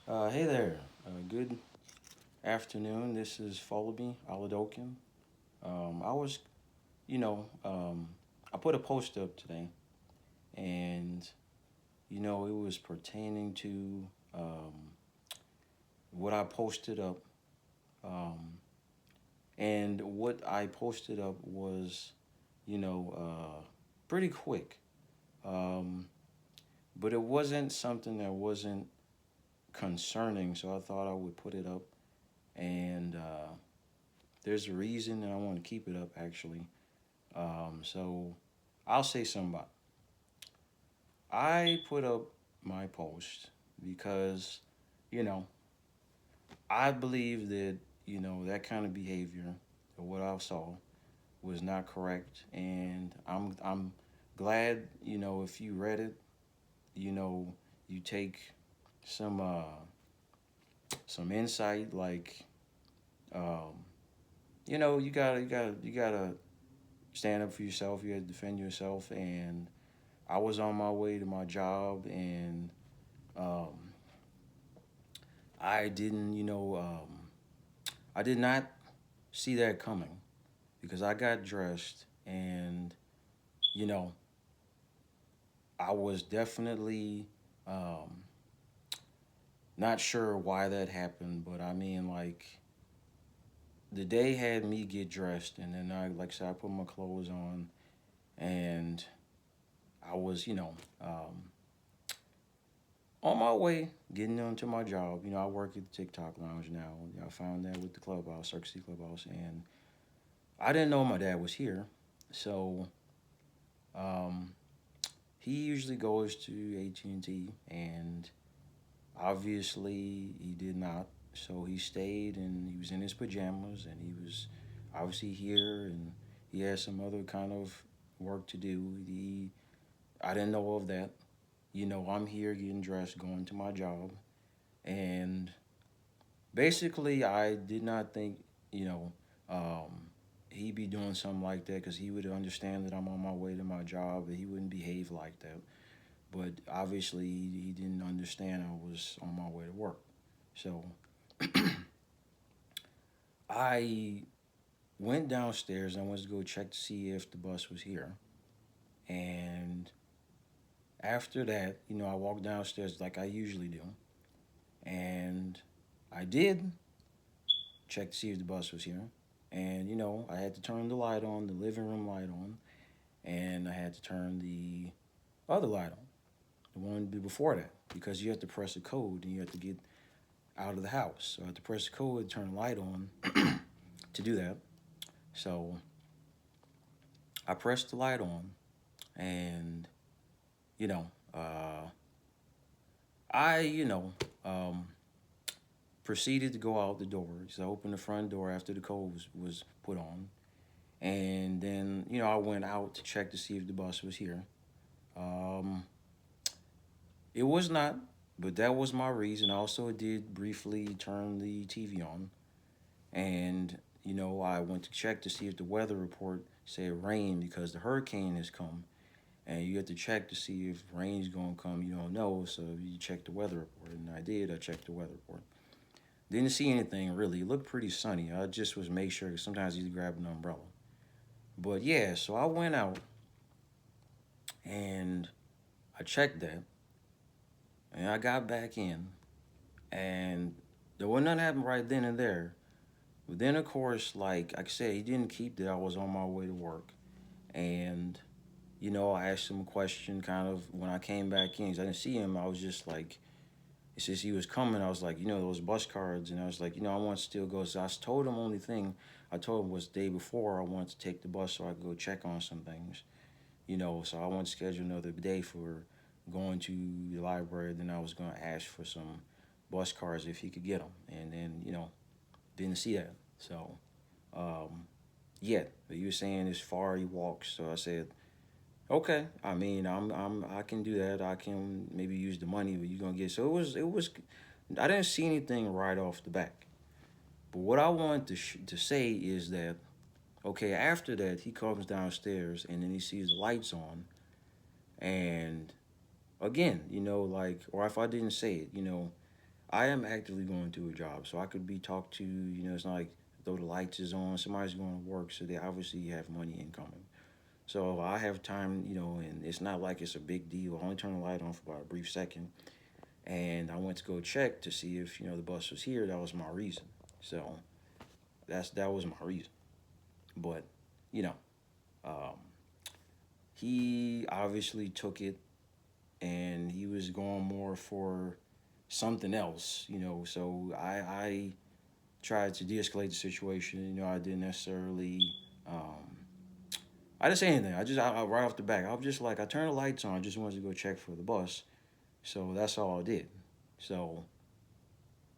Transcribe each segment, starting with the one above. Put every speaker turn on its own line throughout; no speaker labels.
Hey there. Good afternoon. This is Folaby Aladokin. I was, you know, um, I put a post up today, and it was pertaining to what I posted up. Um, and what I posted up was, you know, pretty quick. Um, but it wasn't something that wasn't concerning, so I thought I would put it up. And there's a reason, and I want to keep it up actually. So I'll say something about. I put up my post because, you know, I believe that that kind of behavior, or what I saw, was not correct, and I'm glad if you read it, you know you take some insight, like um, you gotta stand up for yourself. You gotta defend yourself, and I was on my way to my job, and um, I didn't, I did not see that coming because I got dressed, and you know, I was definitely um, not sure why that happened, but I mean, like, the day had me get dressed, and then like I said, I put my clothes on, and I was, on my way getting onto my job. I work at the TikTok Lounge now. I found that with the clubhouse, Circus City Clubhouse, and I didn't know my dad was here. So um, he usually goes to AT&T, and obviously he did not. So he stayed, and he was in his pajamas, and he was obviously here, and he had some other kind of work to do. I didn't know of that. I'm here getting dressed, going to my job, and basically, I did not think, you know, um, he'd be doing something like that because he would understand that I'm on my way to my job, and he wouldn't behave like that. But obviously, he didn't understand I was on my way to work. So I went downstairs and I went to go check to see if the bus was here. And after that, I walked downstairs like I usually do. And I did check to see if the bus was here. And I had to turn the light on, the living room light on, and I had to turn the other light on, the one before that, because you have to press a code and you have to get out of the house. So I had to press the code, turn the light on to do that. So I pressed the light on, and you know, uh, I proceeded to go out the door. So I opened the front door after the code was put on, and then I went out to check to see if the bus was here. Um, it was not, but that was my reason. I also did briefly turn the TV on, and I went to check to see if the weather report said rain because the hurricane has come, and you have to check to see if rain's gonna come. You don't know, so you check the weather report, and I did. I checked the weather report. Didn't see anything really. It looked pretty sunny. I just was make sure. 'Cause sometimes you grab an umbrella. But yeah, so I went out and I checked that, and I got back in, and there was nothing happened right then and there. But then, of course, like I said, he didn't keep that I was on my way to work, and I asked him a question kind of when I came back in. 'Cause I didn't see him. I was just like, since he was coming, I was like, those bus cards, and I was like, I want to still go. So I told him only thing I told him was the day before I wanted to take the bus so I could go check on some things. So I wanted to schedule another day for going to the library. Then I was going to ask for some bus cards if he could get them, and then didn't see that. So yeah, but you were saying as far he walks, so I said, okay. I mean, I can do that. I can maybe use the money, but you're gonna get. So it was. I didn't see anything right off the back. But what I wanted to say is that okay, after that he comes downstairs and then he sees the lights on, and again, like, or if I didn't say it, I am actively going to a job, so I could be talked to. It's not like though the lights is on, somebody's going to work, so they obviously have money incoming. So I have time, and it's not like it's a big deal. I only turn the light on for about a brief second, and I went to go check to see if the bus was here. That was my reason. So that was my reason. But you know, um, he obviously took it, and he was going more for something else. So I tried to de-escalate the situation. I didn't necessarily. Um, I didn't say anything. I right off the back, I was just like, I turned the lights on. I just wanted to go check for the bus. So that's all I did. So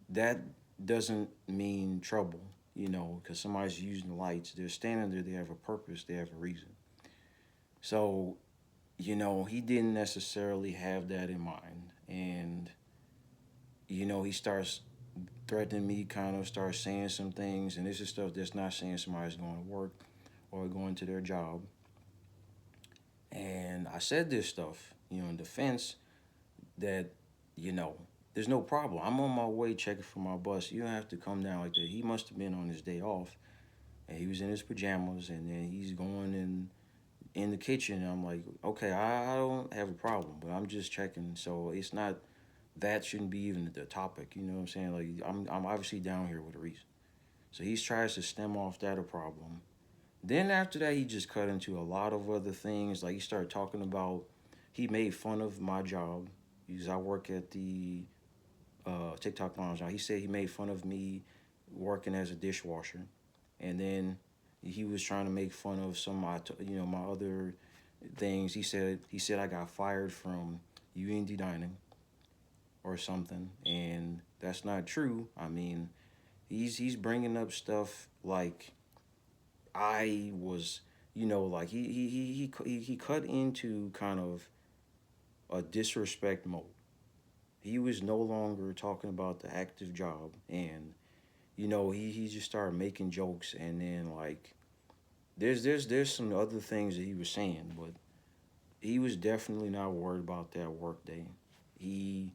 that doesn't mean trouble, because somebody's using the lights. They're standing there. They have a purpose. They have a reason. So, he didn't necessarily have that in mind. And, he starts threatening me, kind of starts saying some things. And this is stuff that's not saying somebody's going to work or going to their job. And I said this stuff, in defense that, you know, there's no problem. I'm on my way checking for my bus. You don't have to come down like that. He must have been on his day off, and he was in his pajamas, and then he's going in the kitchen. And I'm like, okay, I don't have a problem, but I'm just checking. So it's not that shouldn't be even the topic. You know what I'm saying? Like I'm obviously down here with a reason. So he tries to stem off that a problem. Then after that, he just cut into a lot of other things. Like he started talking about he made fun of my job because I work at the TikTok lounge. Now he said he made fun of me working as a dishwasher, and then he was trying to make fun of some of my other things. He said I got fired from UND Dining or something, and that's not true. I mean, he's bringing up stuff like I was, like he cut into kind of a disrespect mode. He was no longer talking about the active job, and he just started making jokes, and then like there's some other things that he was saying, but he was definitely not worried about that work day. He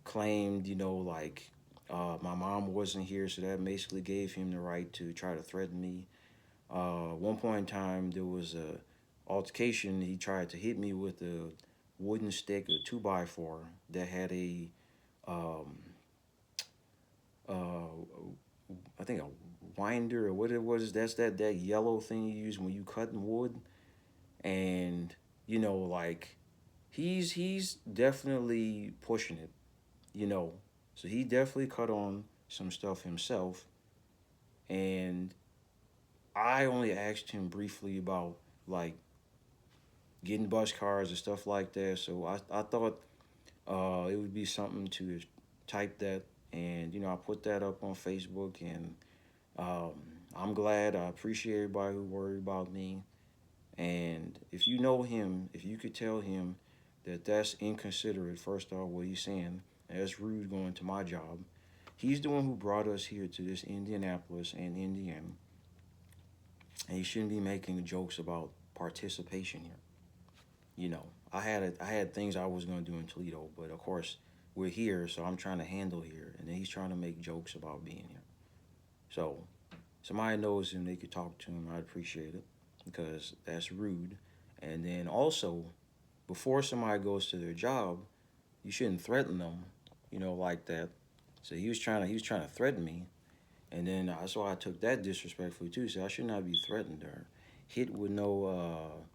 claimed, like my mom wasn't here, so that basically gave him the right to try to threaten me. One point in time, there was a altercation. He tried to hit me with a wooden stick, a 2x4 that had a, um, uh, I think a winder or what it was. That's that yellow thing you use when you cutting wood. And like he's definitely pushing it. You know, so he definitely cut on some stuff himself. And I only asked him briefly about like getting bus cars and stuff like that. So I thought it would be something to type that, and I put that up on Facebook, and um, I'm glad. I appreciate everybody who worried about me. And if you know him, if you could tell him that that's inconsiderate, first off, what he's saying, that's rude going to my job. He's the one who brought us here to this Indianapolis and Indiana, and he shouldn't be making jokes about participation here. I had things I was gonna do in Toledo, but of course we're here, so I'm trying to handle here, and then he's trying to make jokes about being here. So somebody knows him, they could talk to him. I'd appreciate it because that's rude. And then also, before somebody goes to their job, you shouldn't threaten them, like that. So he was trying to threaten me, and then that's why I took that disrespectfully too. So I should not be threatened or hit with no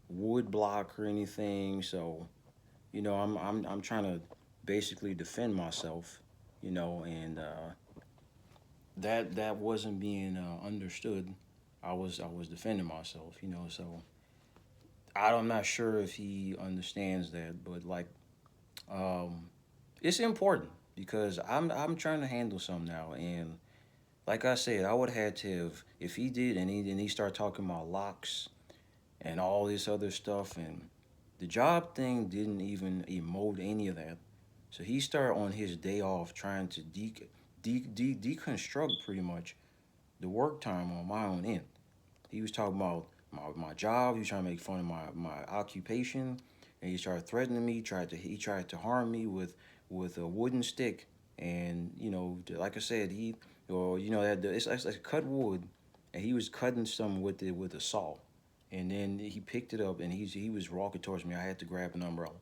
wood block or anything. So I'm trying to basically defend myself, and that wasn't being understood. I was defending myself, So I'm not sure if he understands that, but like um, it's important because I'm trying to handle something now, and like I said, I would have had to have if he did, and he started talking about locks and all this other stuff, and the job thing didn't even emote any of that. So he started on his day off trying to deconstruct pretty much the work time on my own end. He was talking about my job. He was trying to make fun of my occupation, and he started threatening me. He tried to harm me with a wooden stick, And like I said, it's like cut wood, and he was cutting some with it with a saw, and then he picked it up and he was walking towards me. I had to grab an umbrella.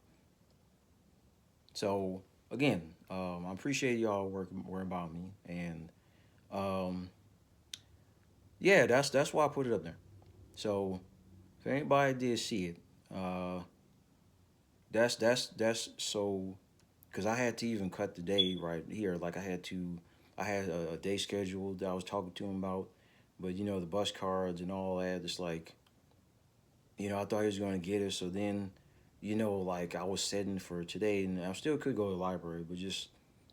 So again, I appreciate y'all worrying about me, and um, yeah, that's why I put it up there. So if anybody did see it, uh, that's so because I had to even cut the day right here. Like I had a day scheduled that I was talking to him about, but the bus cards and all that. It's like I thought he was going to get it. So then, like I was setting for today, and I still could go to the library, but just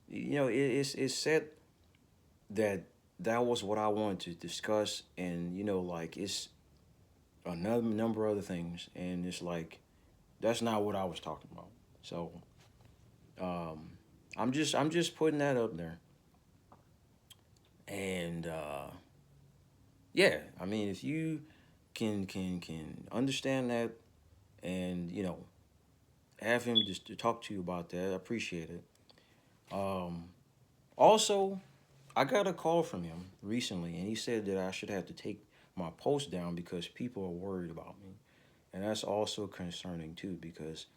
it's set that that was what I wanted to discuss, and like it's another number of other things, and it's like that's not what I was talking about. So um, I'm just putting that up there, and yeah, I mean if you can understand that, and have him just to talk to you about that, I appreciate it. Um, Also, I got a call from him recently, and he said that I should have to take my post down because people are worried about me. And that's also concerning too because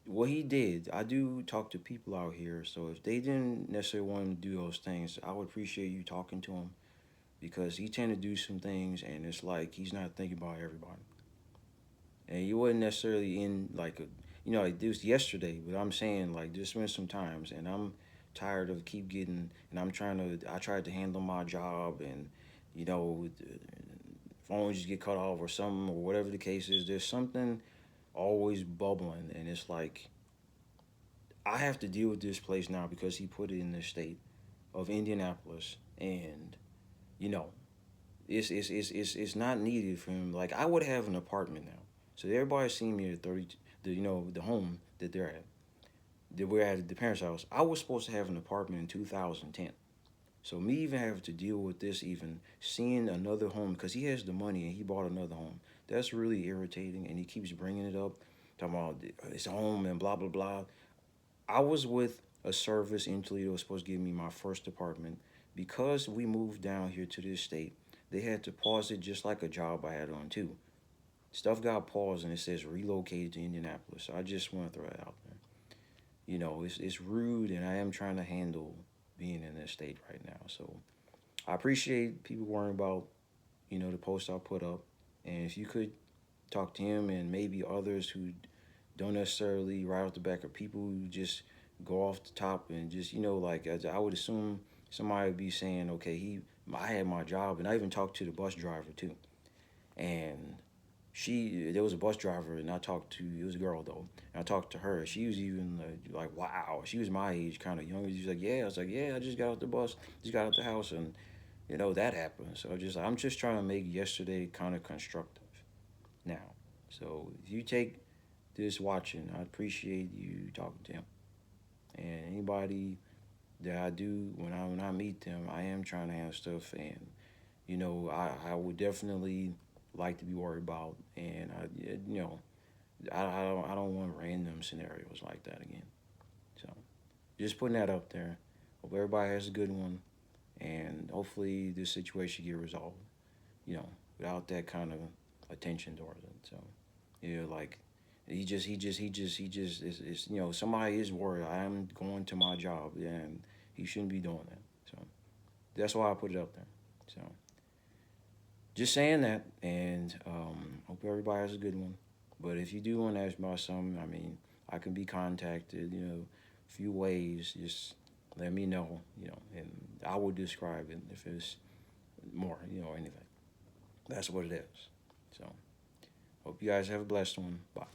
what he did, I do talk to people out here, so if they didn't necessarily want to do those things, I would appreciate you talking to him because he tend to do some things and it's like he's not thinking about everybody. And he wasn't necessarily in like like this yesterday, but I'm saying like there's been some times and I'm tired of keep getting and I tried to handle my job and the phones just get cut off or something or whatever the case is. There's something always bubbling and it's like I have to deal with this place now because he put it in the state of Indianapolis and you know it's not needed for him. Like I would have an apartment now, so everybody's seen me at 30, the home that they're at, that we're at the parents' house. I was supposed to have an apartment in 2010. So me even having to deal with this, even seeing another home because he has the money and he bought another home. That's really irritating, and he keeps bringing it up, talking about his home and blah blah blah. I was with a service in Toledo was supposed to give me my first apartment. Because we moved down here to this state, they had to pause it just like a job I had on too. Stuff got paused and it says relocated to Indianapolis. So I just want to throw that out there. It's rude and I am trying to handle being in this state right now. So I appreciate people worrying about, the post I put up. And if you could talk to him and maybe others who don't necessarily right off the back or people who just go off the top and just like I would assume somebody would be saying okay I had my job and I even talked to the bus driver too and there was a bus driver and I talked to it was a girl though and I talked to her. She was even like wow, she was my age, kind of younger. She's like yeah. I was like yeah, I just got out the bus, just got out the house, and that happened. So I'm just trying to make yesterday kind of constructive now. So if you take this watching, I appreciate you talking to him. And anybody that I do when I meet them, I am trying to have stuff, and I would definitely like to be worried about, and I don't want random scenarios like that again. So just putting that up there. Hope everybody has a good one, and hopefully this situation get resolved. Without that kind of attention towards it. So like he just is somebody is worried. I am going to my job and he shouldn't be doing that. So that's why I put it up there. So just saying that, and hope everybody has a good one. But if you do want to ask about something, I mean, I can be contacted. A few ways. Just let me know. And I will describe it if it's more. Anything. That's what it is. So hope you guys have a blessed one. Bye.